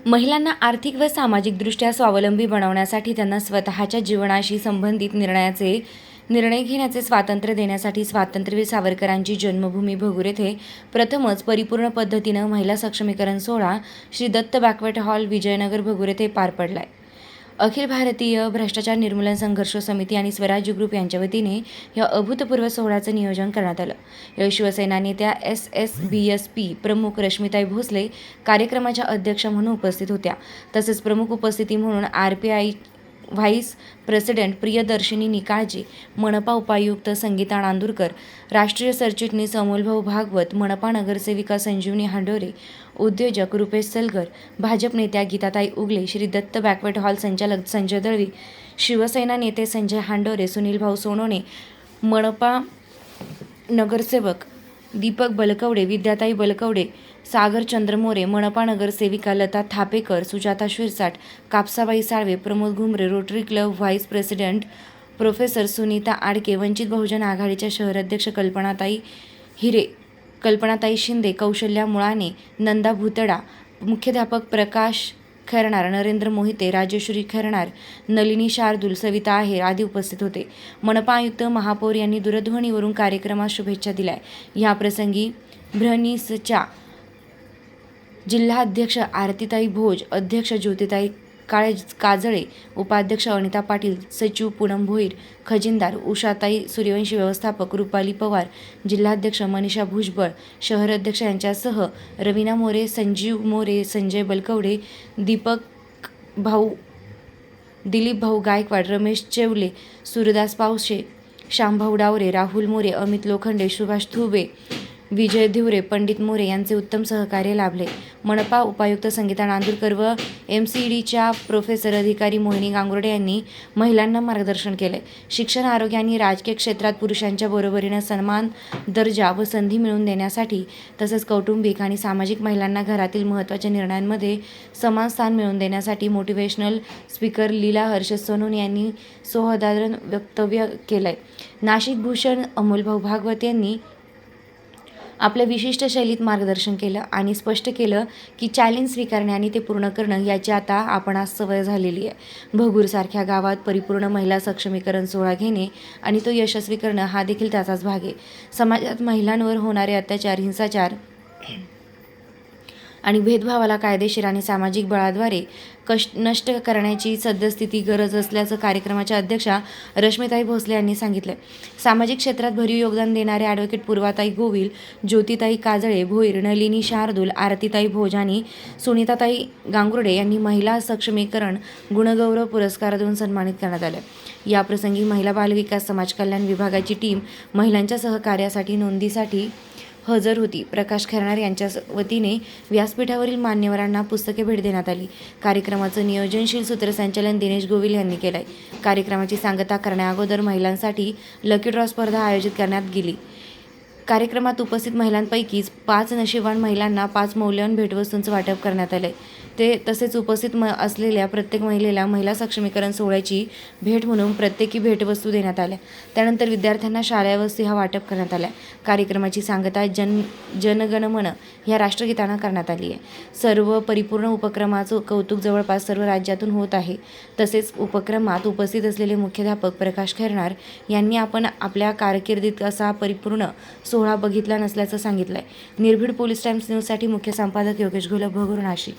महिलांना आर्थिक व सामाजिकदृष्ट्या स्वावलंबी बनवण्यासाठी त्यांना स्वतःच्या जीवनाशी संबंधित निर्णय घेण्याचे स्वातंत्र्य देण्यासाठी स्वातंत्र्यवीर सावरकरांची जन्मभूमी भगूर येथे प्रथमच परिपूर्ण पद्धतीनं महिला सक्षमीकरण सोहळा श्री दत्त बँक्वेट हॉल विजयनगर भगूर येथे पार पडलाय. अखिल भारतीय भ्रष्टाचार निर्मूलन संघर्ष समिती आणि स्वराज्य ग्रुप यांच्या वतीने या अभूतपूर्व सोहळ्याचं नियोजन करण्यात आलं. या शिवसेना नेत्या SSBSP प्रमुख रश्मिताई भोसले कार्यक्रमाच्या अध्यक्ष म्हणून उपस्थित होत्या. तसेच प्रमुख उपस्थिती म्हणून RPI vice president Priyadarshini Nikalje, मनपा उपायुक्त संगीता नांदुरकर, राष्ट्रीय सरचिटणीस अमोलभाऊ भागवत, मनपा नगरसेविका संजीवनी हांडोरे, उद्योजक रुपेश सलगर, भाजप नेत्या गीताताई उगले, श्री दत्त बँक्वेट हॉल संचालक संजय दळवी, शिवसेना नेते संजय हांडोरे, सुनीलभाऊ सोनोने, मनपा नगरसेवक दीपक बलकवडे, विद्याताई बलकवडे, सागर चंद्रमोरे, मनपा नगरसेविका Lata Thapekar, Sujata Shirsat, Kapasabai Salve, Pramod Ghumare, rotary club vice president professor Sunita Adke, Vanchit Bahujan आघाडीच्या शहराध्यक्ष कल्पनाताई शिंदे, कौशल्या मुळाने, नंदा भुतडा, मुख्याध्यापक प्रकाश खैरनार, नरेंद्र मोहिते, राजेश्वरी खैरनार, नलिनी शार्दूल, सविता आहेर आदी उपस्थित होते. मनपा आयुक्त महापौर यांनी दूरध्वनीवरून कार्यक्रमास शुभेच्छा दिल्या. याप्रसंगी भ्रनिसच्या जिल्हाध्यक्ष आरतीताई भोज, अध्यक्ष ज्योतिताई काजळे, उपाध्यक्ष अनिता पाटील, सचिव पूनम भोईर, खजिनदार उषाताई सूर्यवंशी, व्यवस्थापक रुपाली पवार, जिल्हाध्यक्ष मनीषा भुजबळ, शहर अध्यक्ष यांच्यासह रवीना मोरे, संजीव मोरे, संजय बलकवडे, दिलीप भाऊ गायकवाड, रमेश चेवले, सूरदास पावशे, श्यामभाऊ डावरे, राहुल मोरे, अमित लोखंडे, सुभाष थुबे, विजय धिवरे, पंडित मोरे यांचे उत्तम सहकार्य लाभले. मनपा उपायुक्त संगीता नांदुरकर व MCDच्या प्रोफेसर अधिकारी मोहिनी गांगुर्डे यांनी महिलांना मार्गदर्शन केले. शिक्षण, आरोग्य आणि राजकीय क्षेत्रात पुरुषांच्या बरोबरीनं सन्मान, दर्जा व संधी मिळवून देण्यासाठी तसेच कौटुंबिक आणि सामाजिक महिलांना घरातील महत्त्वाच्या निर्णयांमध्ये समान स्थान मिळवून देण्यासाठी मोटिवेशनल स्पीकर लीला हर्ष सोनोने यांनी सौहार्दपूर्ण वक्तव्य केलंय. नाशिक भूषण अमोलभाऊ भागवत यांनी आपल्या विशिष्ट शैलीत मार्गदर्शन केलं आणि स्पष्ट केलं की चॅलेंज स्वीकारणे आणि ते पूर्ण करणं याची आता आपणास सवय झालेली आहे. भगूरसारख्या गावात परिपूर्ण महिला सक्षमीकरण सोहळा घेणे आणि तो यशस्वी करणं हा देखील त्याचाच भाग आहे. समाजात महिलांवर होणारे अत्याचार, हिंसाचार आणि भेदभावाला कायदेशीर आणि सामाजिक बळाद्वारे नष्ट करण्याची सद्यस्थिती गरज असल्याचं कार्यक्रमाच्या अध्यक्षा रश्मिताई भोसले यांनी सांगितलं. सामाजिक क्षेत्रात भरीव योगदान देणारे ॲडव्होकेट पूर्वाताई गोविल, ज्योतिताई काजळे भोईर, नलिनी शार्दूल, आरतीताई भोज आणि सुनीताताई गांगुर्डे यांनी महिला सक्षमीकरण गुणगौरव पुरस्कार देऊन सन्मानित करण्यात आलं. याप्रसंगी महिला बालविकास समाज कल्याण विभागाची टीम महिलांच्या सहकार्यासाठी नोंदीसाठी हजर होती. प्रकाश खैरनार यांच्या वतीने व्यासपीठावरील मान्यवरांना पुस्तके भेट देण्यात आली. कार्यक्रमाचं नियोजनशील सूत्रसंचालन दिनेश गोविल यांनी केलंय. कार्यक्रमाची सांगता करण्याअगोदर महिलांसाठी लकी ड्रॉ स्पर्धा आयोजित करण्यात गेली. कार्यक्रमात उपस्थित महिलांपैकी 5 नशीबवान महिलांना 5 मौल्यवान भेटवस्तूंचं वाटप करण्यात आलंय. तसेच उपस्थित असलेल्या प्रत्येक महिलेला महिला सक्षमीकरण सोहळ्याची भेट म्हणून प्रत्येकी भेटवस्तू देण्यात आल्या. त्यानंतर विद्यार्थ्यांना शालेय वस्तू ह्या वाटप करण्यात आल्या. कार्यक्रमाची सांगता जनगणमन ह्या राष्ट्रगीतानं करण्यात आली आहे. सर्व परिपूर्ण उपक्रमाचं कौतुक जवळपास सर्व राज्यातून होत आहे. तसेच उपक्रमात उपस्थित असलेले मुख्याध्यापक प्रकाश खैरनार यांनी आपण आपल्या कारकिर्दीत असा परिपूर्ण सोहळा बघितला नसल्याचं सांगितलंय. निर्भीड पोलीस टाइम्स न्यूजसाठी मुख्य संपादक योगेश घोलप, भगूर, नाशिक.